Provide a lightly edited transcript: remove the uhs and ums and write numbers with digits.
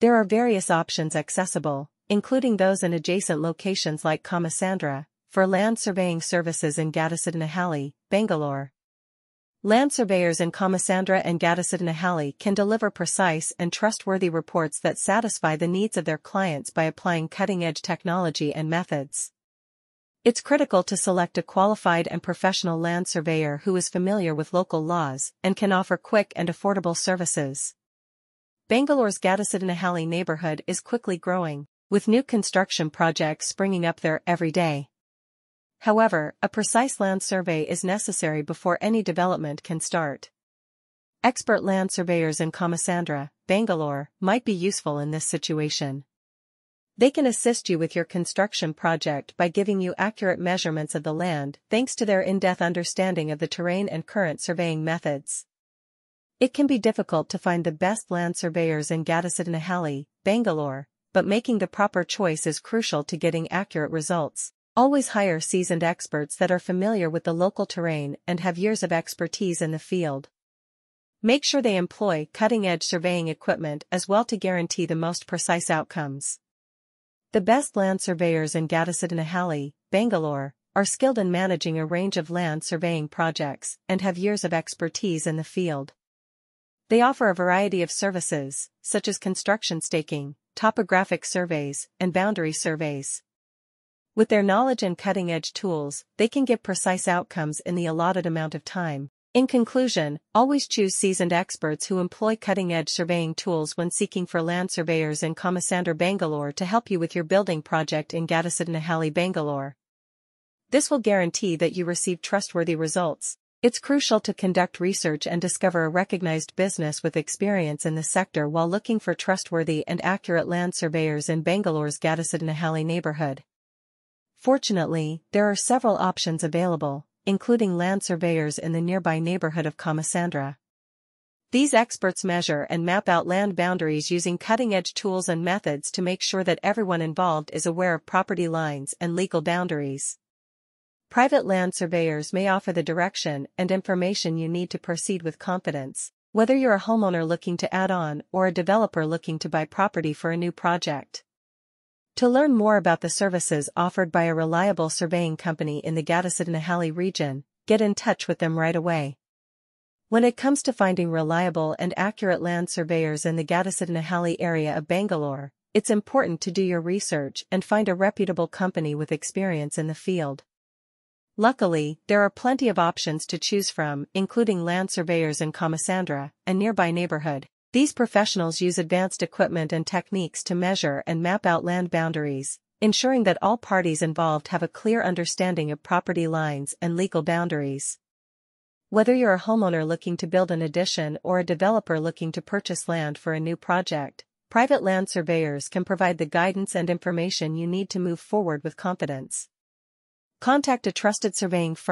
There are various options accessible, including those in adjacent locations like Kamasandra, for land surveying services in Gattisiddanahalli, Bangalore. Land surveyors in Kamasandra and Gattisiddanahalli can deliver precise and trustworthy reports that satisfy the needs of their clients by applying cutting-edge technology and methods. It's critical to select a qualified and professional land surveyor who is familiar with local laws and can offer quick and affordable services. Bangalore's Gattisiddanahalli neighborhood is quickly growing, with new construction projects springing up there every day. However, a precise land survey is necessary before any development can start. Expert land surveyors in Kamasandra, Bangalore, might be useful in this situation. They can assist you with your construction project by giving you accurate measurements of the land thanks to their in-depth understanding of the terrain and current surveying methods. It can be difficult to find the best land surveyors in Gattisiddanahalli, Bangalore, but making the proper choice is crucial to getting accurate results. Always hire seasoned experts that are familiar with the local terrain and have years of expertise in the field. Make sure they employ cutting-edge surveying equipment as well to guarantee the most precise outcomes. The best land surveyors in Gattisiddanahalli, Bangalore, are skilled in managing a range of land surveying projects and have years of expertise in the field. They offer a variety of services, such as construction staking, topographic surveys, and boundary surveys. With their knowledge and cutting-edge tools, they can get precise outcomes in the allotted amount of time. In conclusion, always choose seasoned experts who employ cutting-edge surveying tools when seeking for land surveyors in Kamasandra, Bangalore to help you with your building project in Gattisiddanahalli, Bangalore. This will guarantee that you receive trustworthy results. It's crucial to conduct research and discover a recognized business with experience in the sector while looking for trustworthy and accurate land surveyors in Bangalore's Gattisiddanahalli neighborhood. Fortunately, there are several options available, including land surveyors in the nearby neighborhood of Kamasandra. These experts measure and map out land boundaries using cutting-edge tools and methods to make sure that everyone involved is aware of property lines and legal boundaries. Private land surveyors may offer the direction and information you need to proceed with confidence, whether you're a homeowner looking to add on or a developer looking to buy property for a new project. To learn more about the services offered by a reliable surveying company in the Gattisiddanahalli region, get in touch with them right away. When it comes to finding reliable and accurate land surveyors in the Gattisiddanahalli area of Bangalore, it's important to do your research and find a reputable company with experience in the field. Luckily, there are plenty of options to choose from, including land surveyors in Kamasandra, a nearby neighborhood. These professionals use advanced equipment and techniques to measure and map out land boundaries, ensuring that all parties involved have a clear understanding of property lines and legal boundaries. Whether you're a homeowner looking to build an addition or a developer looking to purchase land for a new project, private land surveyors can provide the guidance and information you need to move forward with confidence. Contact a trusted surveying firm